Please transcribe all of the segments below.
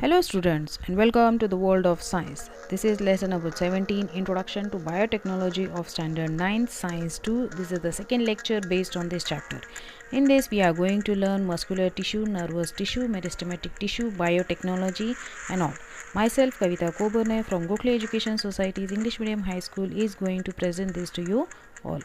Hello students and welcome to the world of science. This is lesson number 17, Introduction to Biotechnology of Standard 9 Science 2. This is the second lecture based on this chapter. In this we are going to learn muscular tissue, nervous tissue, meristematic tissue, biotechnology and all. Myself Kavita Coburne from Gokhale Education Society's English Medium High School is going to present this to you all.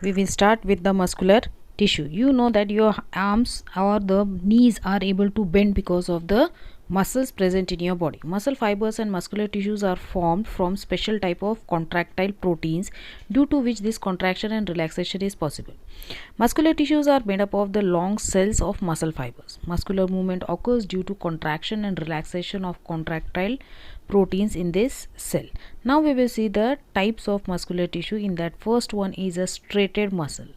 We will start with the muscular tissue. You know that your arms or the knees are able to bend because of the muscles present in your body. Muscle fibers and muscular tissues are formed from special type of contractile proteins due to which this contraction and relaxation is possible. Muscular tissues are made up of the long cells of muscle fibers. Muscular movement occurs due to contraction and relaxation of contractile proteins in this cell. Now we will see the types of muscular tissue. In that, first one is a striated muscle.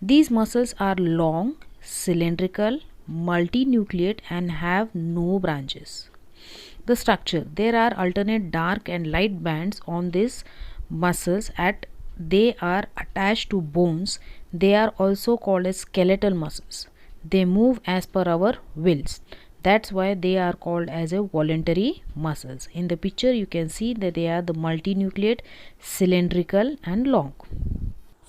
These muscles are long, cylindrical, multinucleate and have no branches. The structure: there are alternate dark and light bands on these muscles they are attached to bones. They are also called as skeletal muscles. They move as per our wills. That's why they are called as a voluntary muscles. In the picture you can see that they are the multinucleate, cylindrical and long.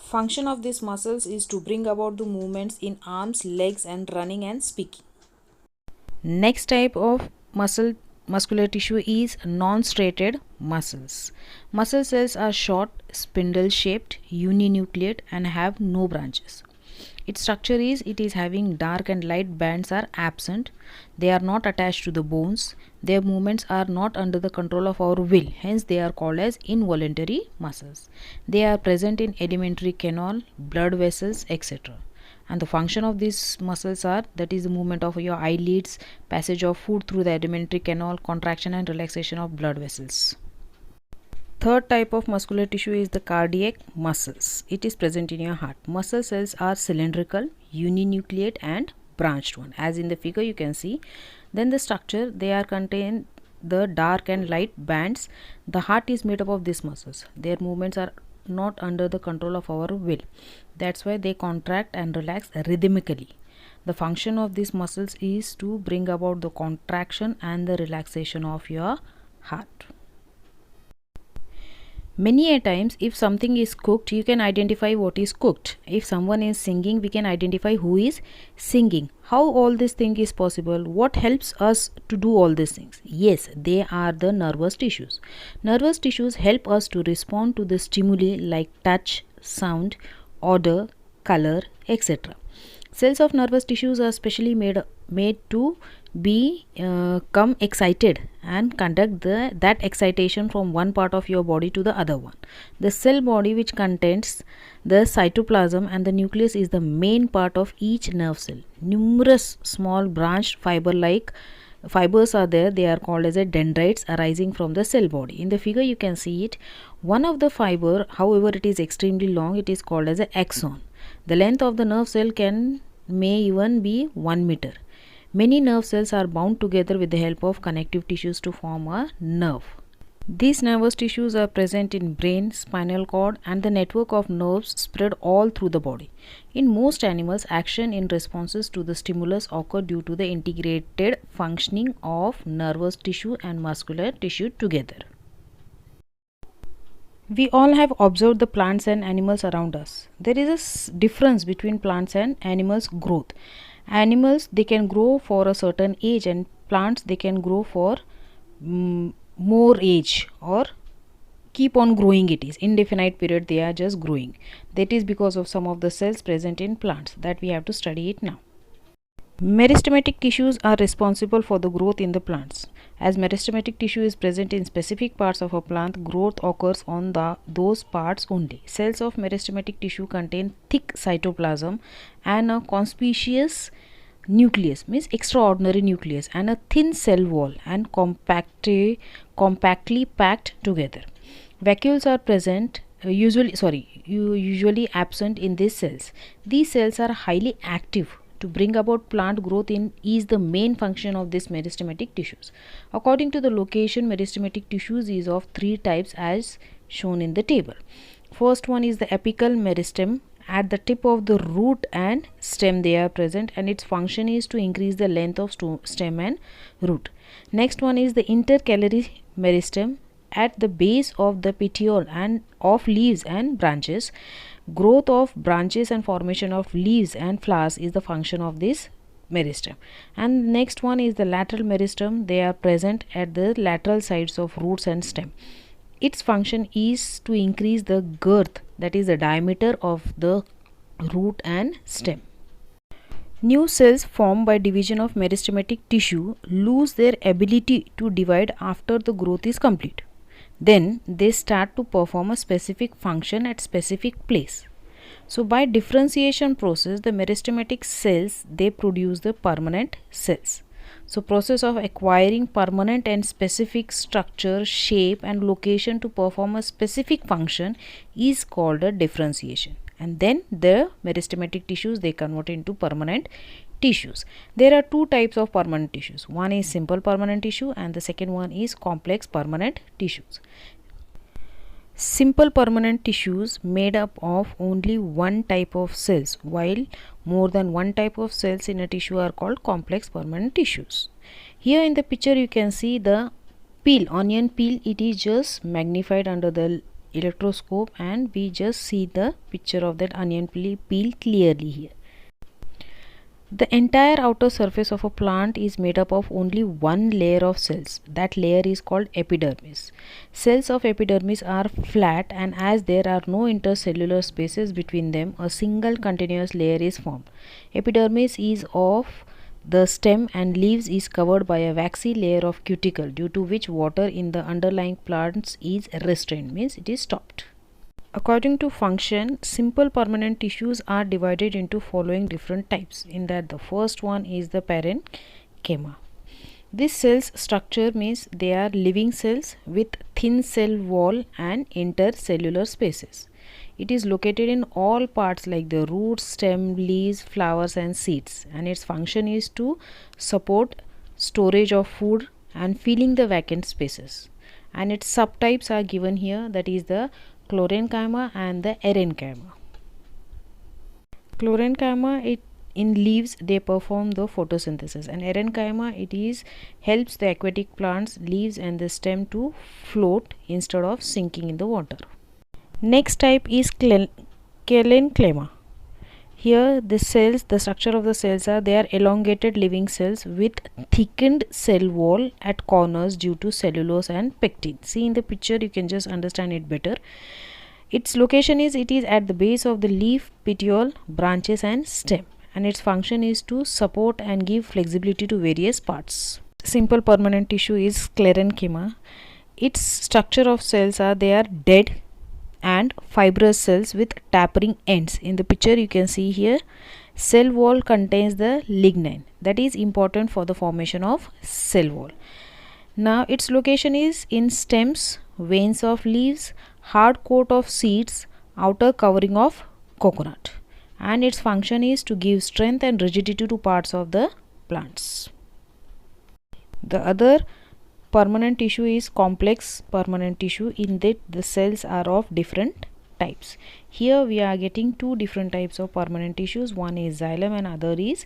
Function of these muscles is to bring about the movements in arms, legs and running and speaking. Next type of muscular tissue is non-striated muscles. Muscle cells are short, spindle shaped, uninucleate and have no branches. Its structure is, it is having dark and light bands are absent. They are not attached to the bones. Their movements are not under the control of our will. Hence they are called as involuntary muscles. They are present in alimentary canal, blood vessels, etc. And the function of these muscles are, that is the movement of your eyelids, passage of food through the alimentary canal, contraction and relaxation of blood vessels. Third type of muscular tissue is the cardiac muscles. It is present in your heart. Muscle cells are cylindrical, uninucleate and branched one. As in the figure you can see. Then the structure, they are contain the dark and light bands. The heart is made up of these muscles. Their movements are not under the control of our will. That's why they contract and relax rhythmically. The function of these muscles is to bring about the contraction and the relaxation of your heart. Many a times if something is cooked, you can identify what is cooked. If someone is singing, we can identify who is singing. How all this thing is possible? What helps us to do all these things? Yes, they are the nervous tissues. Nervous tissues help us to respond to the stimuli like touch, sound, odor, color, etc. Cells of nervous tissues are specially made to become excited and conduct that excitation from one part of your body to the other one. The cell body, which contains the cytoplasm and the nucleus, is the main part of each nerve cell. Numerous small branched fibers are there. They are called as a dendrites arising from the cell body. In the figure you can see it. One of the fiber, however it is extremely long, it is called as an axon. The length of the nerve cell may even be 1 meter. Many nerve cells are bound together with the help of connective tissues to form a nerve. These nervous tissues are present in brain, spinal cord and the network of nerves spread all through the body. In most animals, action in responses to the stimulus occur due to the integrated functioning of nervous tissue and muscular tissue together. We all have observed the plants and animals around us. There is a difference between plants and animals' growth. Animals, they can grow for a certain age, and plants, they can grow for more age or keep on growing. It is indefinite period they are just growing. That is because of some of the cells present in plants that we have to study it now. Meristematic tissues are responsible for the growth in the plants. As meristematic tissue is present in specific parts of a plant, growth occurs on those parts only. Cells of meristematic tissue contain thick cytoplasm and a conspicuous nucleus, means extraordinary nucleus, and a thin cell wall and compactly packed together. Vacuoles are present, usually absent in these cells. These cells are highly active to bring about plant growth is the main function of this meristematic tissues. According to the location, meristematic tissues is of three types as shown in the table. First one is the apical meristem at the tip of the root and stem they are present, and its function is to increase the length of stem and root. Next one is the intercalary meristem at the base of the petiole and of leaves and branches. Growth of branches and formation of leaves and flowers is the function of this meristem. And next one is the lateral meristem. They are present at the lateral sides of roots and stem. Its function is to increase the girth, that is the diameter of the root and stem. New cells formed by division of meristematic tissue lose their ability to divide after the growth is complete. Then they start to perform a specific function at specific place. So by differentiation process, the meristematic cells, they produce the permanent cells. So process of acquiring permanent and specific structure, shape and location to perform a specific function is called a differentiation. And then the meristematic tissues, they convert into permanent tissues. There are two types of permanent tissues. One is simple permanent tissue and the second one is complex permanent tissues. Simple permanent tissues made up of only one type of cells, while more than one type of cells in a tissue are called complex permanent tissues. Here in the picture you can see the peel, onion peel. It is just magnified under the electroscope and we just see the picture of that onion peel clearly here. The entire outer surface of a plant is made up of only one layer of cells. That layer is called epidermis. Cells of epidermis are flat, and as there are no intercellular spaces between them, a single continuous layer is formed. Epidermis is of the stem and leaves is covered by a waxy layer of cuticle, due to which water in the underlying plants is restrained, means it is stopped. According to function, simple permanent tissues are divided into following different types. In that, the first one is the parenchyma. This cell's structure means they are living cells with thin cell wall and intercellular spaces. It is located in all parts like the roots, stem, leaves, flowers and seeds, and its function is to support storage of food and filling the vacant spaces. And its subtypes are given here, that is the chlorenchyma and the erenchyma. Chlorenchyma, in leaves they perform the photosynthesis, and erenchyma, it is helps the aquatic plants, leaves and the stem to float instead of sinking in the water. Next type is chelenchyma. Here the structure of the cells are, they are elongated living cells with thickened cell wall at corners due to cellulose and pectin. See in the picture, you can just understand it better. Its location is, it is at the base of the leaf, petiole, branches and stem, and its function is to support and give flexibility to various parts. Simple permanent tissue is sclerenchyma. Its structure of cells are, they are dead and fibrous cells with tapering ends. In the picture you can see here, cell wall contains the lignin, that is important for the formation of cell wall. Now its location is in stems, veins of leaves, hard coat of seeds, outer covering of coconut, and its function is to give strength and rigidity to parts of the plants. The other permanent tissue is complex permanent tissue, in that the cells are of different types. Here we are getting two different types of permanent tissues. One is xylem and other is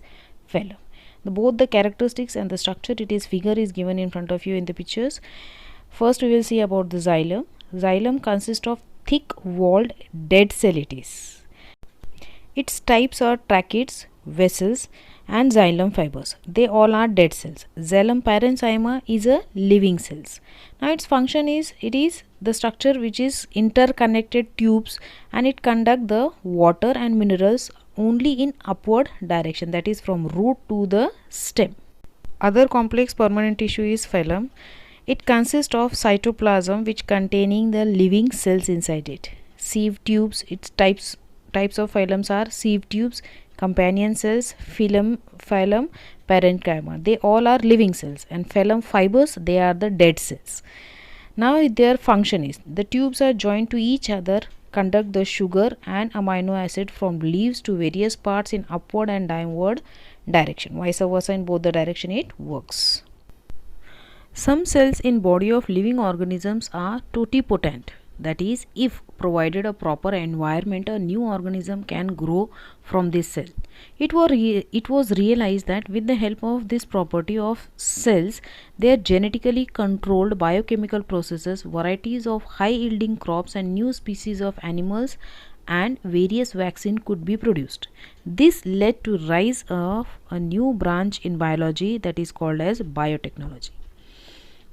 phloem. Both the characteristics and the structure, it is figure is given in front of you in the pictures. First we will see about the xylem. Xylem consists of thick walled dead cell. Its types are tracheids, vessels and xylem fibers. They all are dead cells. Xylem parenchyma is a living cells. Now its function is, it is the structure which is interconnected tubes, and it conduct the water and minerals only in upward direction, that is from root to the stem. Other complex permanent tissue is phloem. It consists of cytoplasm which containing the living cells inside it. Sieve tubes, its types of phloems are sieve tubes, companion cells, phloem, parenchyma. They all are living cells, and phloem fibers, they are the dead cells. Now their function is, the tubes are joined to each other, conduct the sugar and amino acid from leaves to various parts in upward and downward direction. Vice versa, in both the direction it works. Some cells in body of living organisms are totipotent. That is, if provided a proper environment, a new organism can grow from this cell. It was realized that with the help of this property of cells, their genetically controlled biochemical processes, varieties of high yielding crops and new species of animals and various vaccine could be produced. This led to rise of a new branch in biology that is called as biotechnology.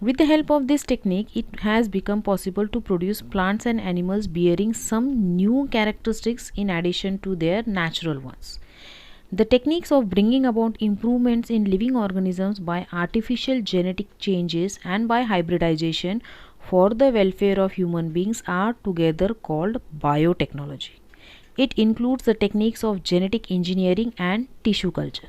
With the help of this technique, it has become possible to produce plants and animals bearing some new characteristics in addition to their natural ones. The techniques of bringing about improvements in living organisms by artificial genetic changes and by hybridization for the welfare of human beings are together called biotechnology. It includes the techniques of genetic engineering and tissue culture.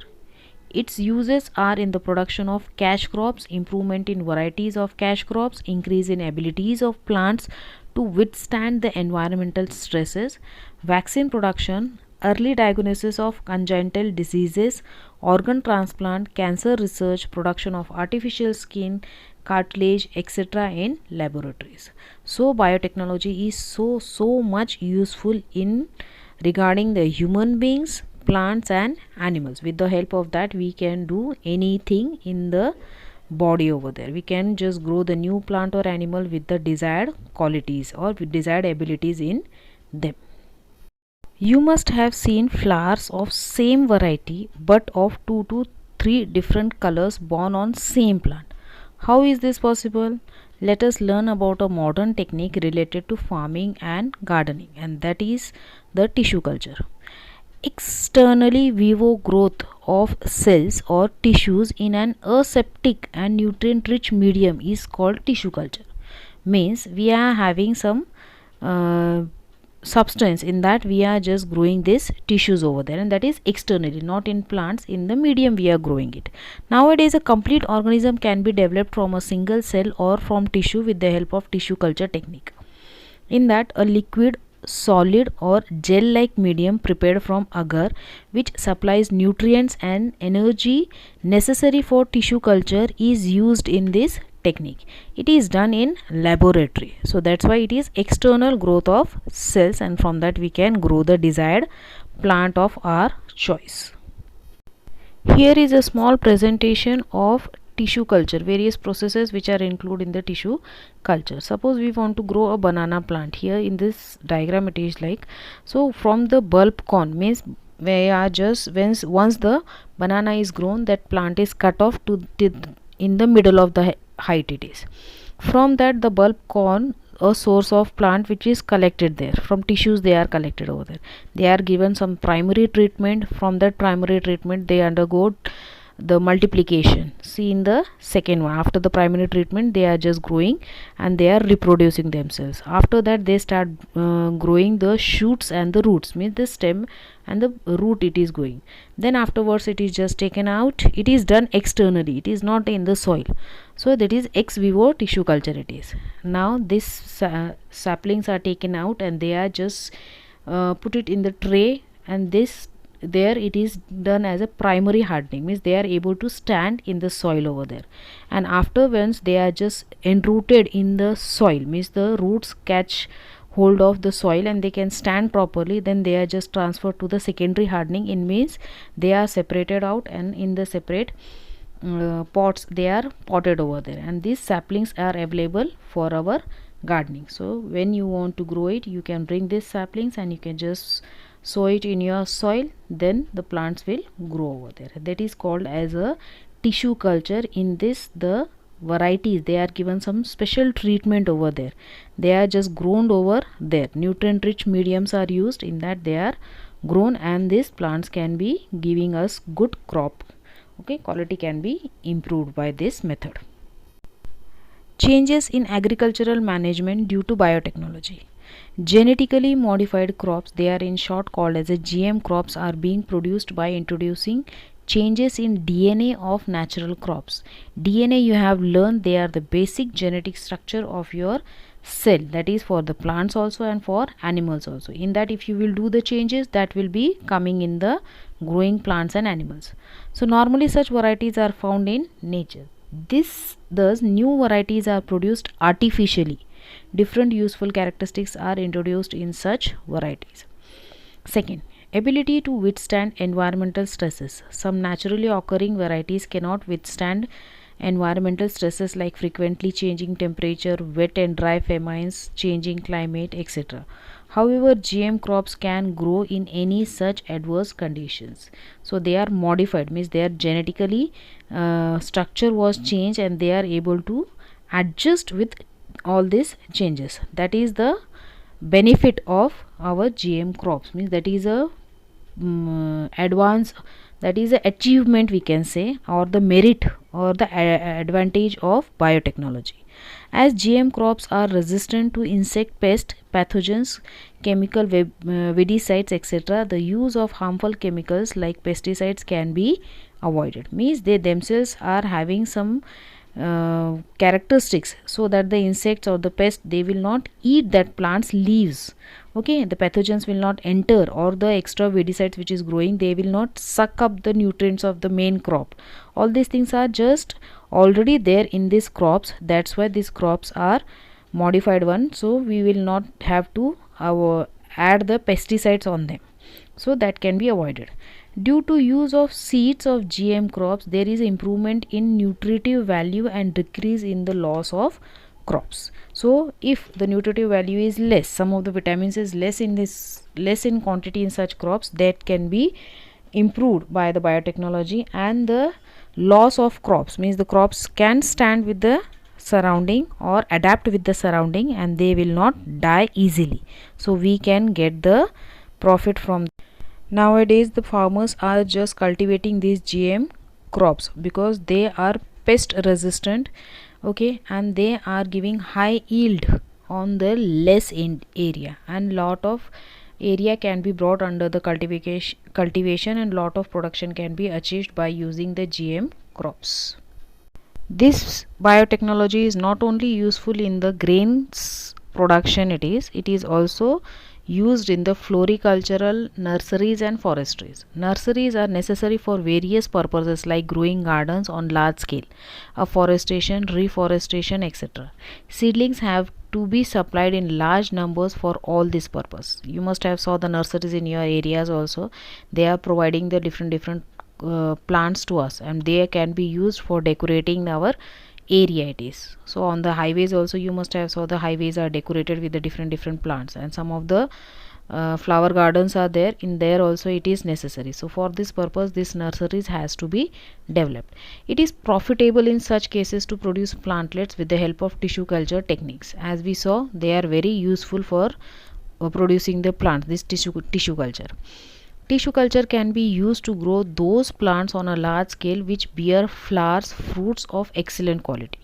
Its uses are in the production of cash crops, improvement in varieties of cash crops, increase in abilities of plants to withstand the environmental stresses, vaccine production, early diagnosis of congenital diseases, organ transplant, cancer research, production of artificial skin, cartilage, etc. in laboratories. So biotechnology is so much useful in regarding the human beings, plants and animals. With the help of that, we can do anything in the body over there. We can just grow the new plant or animal with the desired qualities or with desired abilities in them. You must have seen flowers of same variety but of 2 to 3 different colors born on same plant. How is this possible? Let us learn about a modern technique related to farming and gardening, and that is the tissue culture. Externally vivo growth of cells or tissues in an aseptic and nutrient rich medium is called tissue culture. Means we are having some substance in that we are just growing these tissues over there, and that is externally, not in plants. In the medium we are growing it. Nowadays a complete organism can be developed from a single cell or from tissue with the help of tissue culture technique. In that, a liquid, solid or gel like medium prepared from agar, which supplies nutrients and energy necessary for tissue culture, is used in this technique. It is done in laboratory, so that's why it is external growth of cells, and from that we can grow the desired plant of our choice. Here is a small presentation of tissue culture, various processes which are included in the tissue culture. Suppose we want to grow a banana plant. Here in this diagram it is like, so from the bulb corn, means we are just once the banana is grown, that plant is cut off to in the middle of the height it is. From that, the bulb corn, a source of plant which is collected there from tissues, they are collected over there. They are given some primary treatment. From that primary treatment they undergo the multiplication. See in the second one, after the primary treatment they are just growing and they are reproducing themselves. After that they start growing the shoots and the roots, means the stem and the root it is going. Then afterwards it is just taken out. It is done externally, it is not in the soil. So that is ex vivo tissue culture it is. Now this saplings are taken out and they are just put it in the tray, and this there it is done as a primary hardening, means they are able to stand in the soil over there. And after once they are just enrooted in the soil, means the roots catch hold of the soil and they can stand properly, then they are just transferred to the secondary hardening. In means they are separated out and in the separate pots they are potted over there, and these saplings are available for our gardening. So when you want to grow it, you can bring these saplings and you can just sow it in your soil, then the plants will grow over there. That is called as a tissue culture. In this, the varieties, they are given some special treatment over there. They are just grown over there. Nutrient rich mediums are used, in that they are grown, and these plants can be giving us good crop. Okay, quality can be improved by this method. Changes in agricultural management due to biotechnology. Genetically modified crops, they are in short called as a GM crops, are being produced by introducing changes in DNA of natural crops. DNA, you have learned, they are the basic genetic structure of your cell, that is for the plants also and for animals also. In that, if you will do the changes, that will be coming in the growing plants and animals. So normally such varieties are found in nature. Thus new varieties are produced artificially Different useful characteristics are introduced in such varieties. Second, ability to withstand environmental stresses. Some naturally occurring varieties cannot withstand environmental stresses like frequently changing temperature, wet and dry famines, changing climate, etc. However, GM crops can grow in any such adverse conditions. So they are modified, means their genetically structure was changed and they are able to adjust with all these changes. That is the benefit of our GM crops, means that is a advance, that is a achievement we can say, or the merit or the advantage of biotechnology. As GM crops are resistant to insect pest pathogens, chemical weedicides, etc., the use of harmful chemicals like pesticides can be avoided, means they themselves are having some characteristics so that the insects or the pest, they will not eat that plant's leaves. Okay, the pathogens will not enter, or the extra weedicides which is growing, they will not suck up the nutrients of the main crop. All these things are just already there in these crops. That's why these crops are modified one, so we will not have to add the pesticides on them, so that can be avoided. Due to use of seeds of GM crops, there is improvement in nutritive value and decrease in the loss of crops. So if the nutritive value is less, some of the vitamins is less in quantity in such crops, that can be improved by the biotechnology. And the loss of crops, means the crops can stand with the surrounding or adapt with the surrounding and they will not die easily, so we can get the profit from. Nowadays the farmers are just cultivating these GM crops because they are pest resistant, okay, and they are giving high yield on the less area, and lot of area can be brought under the cultivation and lot of production can be achieved by using the GM crops. This biotechnology is not only useful in the grains production, it is also used in the floricultural, nurseries and forestries. Nurseries are necessary for various purposes like growing gardens on large scale, afforestation, reforestation, etc. Seedlings have to be supplied in large numbers for all this purpose. You must have saw the nurseries in your areas also. They are providing the different plants to us, and they can be used for decorating our area. It is so on the highways also, you must have saw the highways are decorated with the different plants, and some of the flower gardens are there, in there also it is necessary. So for this purpose this nurseries has to be developed. It is profitable in such cases to produce plantlets with the help of tissue culture techniques. As we saw, they are very useful for producing the plants, this tissue culture. Tissue culture can be used to grow those plants on a large scale which bear flowers, fruits of excellent quality.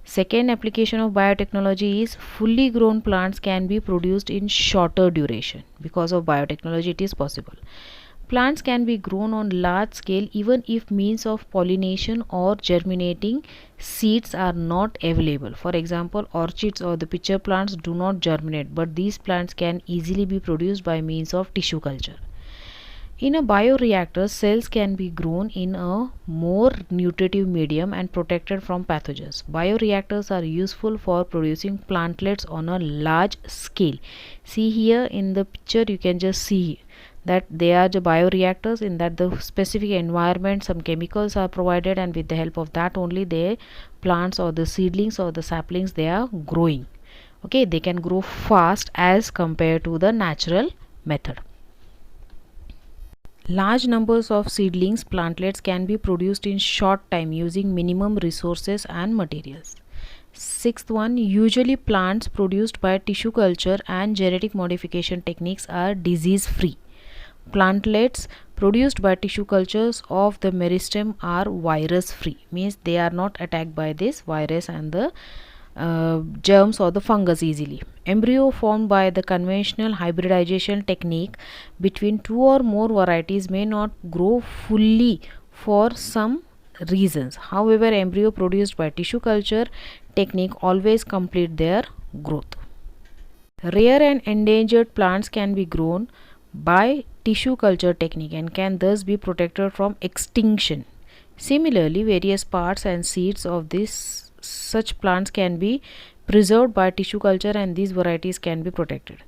Second application of biotechnology is fully grown plants can be produced in shorter duration. Because of biotechnology it is possible. Plants can be grown on large scale even if means of pollination or germinating seeds are not available. For example, orchids or the pitcher plants do not germinate, but these plants can easily be produced by means of tissue culture. In a bioreactor, cells can be grown in a more nutritive medium and protected from pathogens. Bioreactors are useful for producing plantlets on a large scale. See here in the picture, you can just see that they are the bioreactors, in that the specific environment, some chemicals are provided, and with the help of that only the plants or the seedlings or the saplings, they are growing. Okay, they can grow fast as compared to the natural method. Large numbers of seedlings plantlets can be produced in short time using minimum resources and materials. Sixth one, usually plants produced by tissue culture and genetic modification techniques are disease free. Plantlets produced by tissue cultures of the meristem are virus free, means they are not attacked by this virus and the germs or the fungus easily. Embryo formed by the conventional hybridization technique between two or more varieties may not grow fully for some reasons. However, embryo produced by tissue culture technique always complete their growth. Rare and endangered plants can be grown by tissue culture technique and can thus be protected from extinction. Similarly, various parts and seeds of such plants can be preserved by tissue culture, and these varieties can be protected.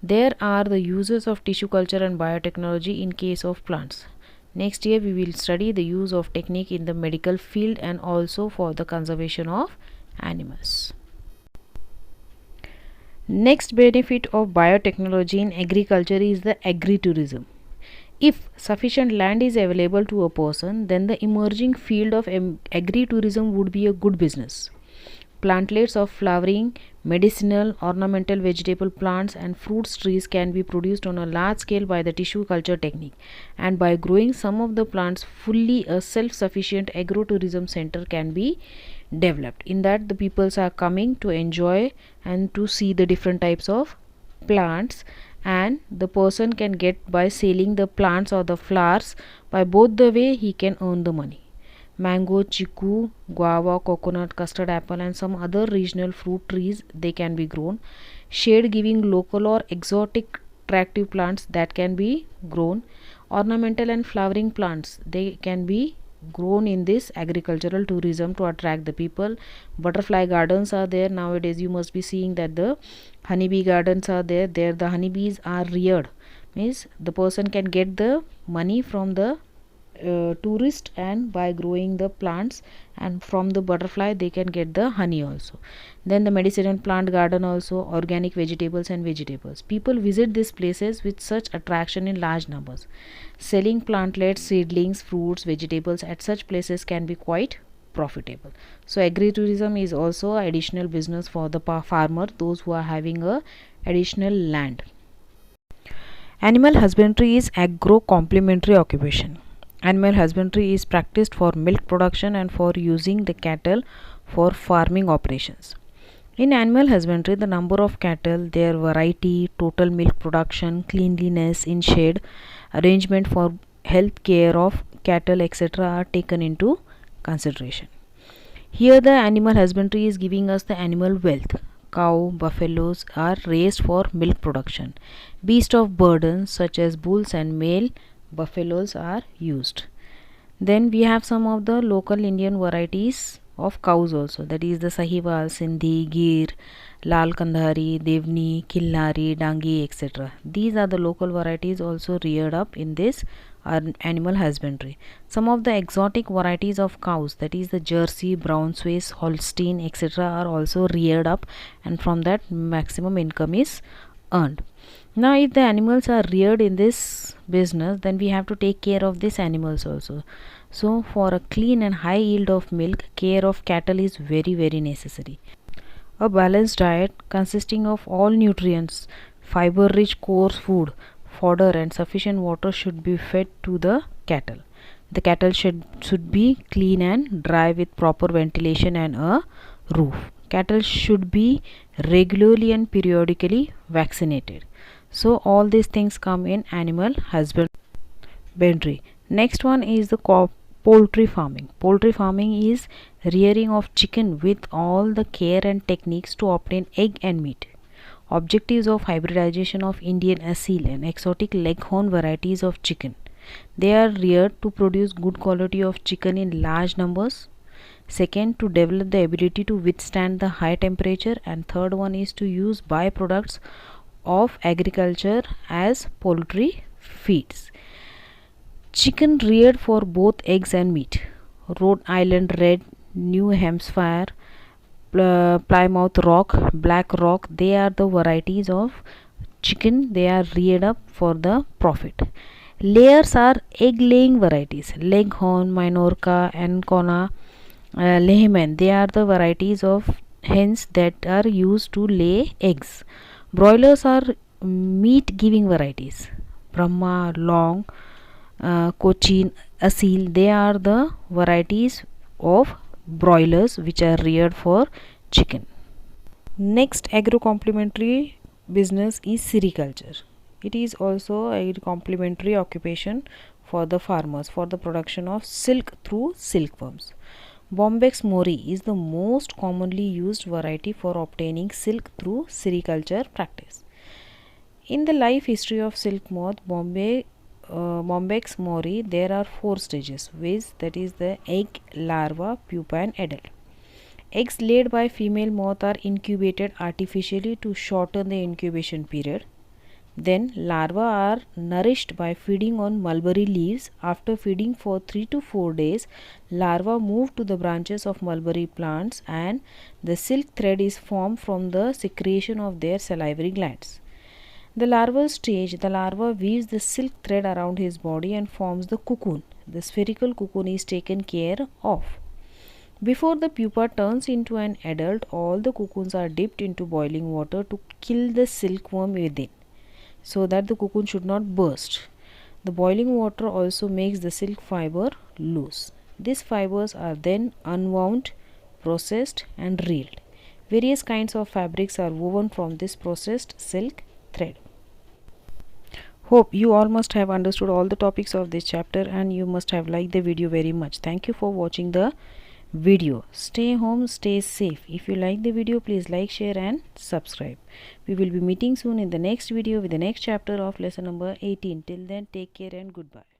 There are the uses of tissue culture and biotechnology in case of plants. Next year we will study the use of technique in the medical field and also for the conservation of animals. Next benefit of biotechnology in agriculture is the agritourism. If sufficient land is available to a person, then the emerging field of agritourism would be a good business. Plantlets of flowering, medicinal, ornamental vegetable plants and fruits trees can be produced on a large scale by the tissue culture technique, and by growing some of the plants fully, a self-sufficient agrotourism center can be developed. In that the peoples are coming to enjoy and to see the different types of plants, and the person can get by selling the plants or the flowers. By both the way he can earn the money. Mango, chiku, guava, coconut, custard apple and some other regional fruit trees, they can be grown. Shade giving local or exotic attractive plants that can be grown. Ornamental and flowering plants, they can be grown in this agricultural tourism to attract the people. Butterfly gardens are there nowadays. You must be seeing that the honeybee gardens are there. There the honeybees are reared, means the person can get the money from the tourist, and by growing the plants, and from the butterfly they can get the honey also. Then the medicinal plant garden also, organic vegetables and vegetables. People visit these places with such attraction in large numbers. Selling plantlets, seedlings, fruits, vegetables at such places can be quite profitable. So agritourism is also additional business for the farmer, those who are having a additional land. Animal husbandry is agro complementary occupation. Animal husbandry is practiced for milk production and for using the cattle for farming operations. In animal husbandry, the number of cattle, their variety, total milk production, cleanliness in shed, arrangement for health care of cattle, etc. are taken into consideration. Here the animal husbandry is giving us the animal wealth. Cow, buffaloes are raised for milk production. Beasts of burden such as bulls and male buffaloes are used. Then we have some of the local Indian varieties of cows also, that is the Sahiwal, Sindhi, Gir, Lal Kandhari, Devni, Khilnari, Dangi, etc. These are the local varieties also reared up in this animal husbandry. Some of the exotic varieties of cows, that is the Jersey, Brown Swiss, Holstein, etc. are also reared up, and from that maximum income is earned. Now if the animals are reared in this business, then we have to take care of these animals also. So for a clean and high yield of milk, care of cattle is very necessary. A balanced diet consisting of all nutrients, fiber rich coarse food, fodder and sufficient water should be fed to the cattle. The cattle should be clean and dry with proper ventilation and a roof. Cattle should be regularly and periodically vaccinated. So all these things come in animal husbandry. Next one is the poultry farming. Poultry farming is rearing of chicken with all the care and techniques to obtain egg and meat. Objectives of hybridization of Indian asil and exotic leghorn varieties of chicken. They are reared to produce good quality of chicken in large numbers. Second, to develop the ability to withstand the high temperature, and third one is to use byproducts of agriculture as poultry feeds. Chicken reared for both eggs and meat. Rhode Island Red, New Hampshire, Plymouth Rock, Black Rock, they are the varieties of chicken. They are reared up for the profit. Layers are egg laying varieties. Leghorn, Minorca, Ancona, Lehman, they are the varieties of hens that are used to lay eggs. Broilers are meat giving varieties. Brahma, Long, Cochin, Asil, they are the varieties of broilers which are reared for chicken. Next agro complementary business is sericulture. It is also a complementary occupation for the farmers for the production of silk through silkworms. Bombyx mori is the most commonly used variety for obtaining silk through sericulture practice. In the life history of silk moth, Bombyx mori, there are 4 stages, which that is the egg, larva, pupa and adult. Eggs laid by female moth are incubated artificially to shorten the incubation period. Then larvae are nourished by feeding on mulberry leaves. After feeding for 3 to 4 days, larvae move to the branches of mulberry plants and the silk thread is formed from the secretion of their salivary glands. The larval stage, the larva weaves the silk thread around his body and forms the cocoon. The spherical cocoon is taken care of. Before the pupa turns into an adult, all the cocoons are dipped into boiling water to kill the silkworm within, so that the cocoon should not burst. The boiling water also makes the silk fiber loose. These fibers are then unwound, processed and reeled. Various kinds of fabrics are woven from this processed silk thread. Hope you all must have understood all the topics of this chapter and you must have liked the video very much. Thank you for watching the video. Stay home, stay safe. If you like the video, please like, share and subscribe. We will be meeting soon in the next video with the next chapter of lesson number 18. Till then, take care and goodbye.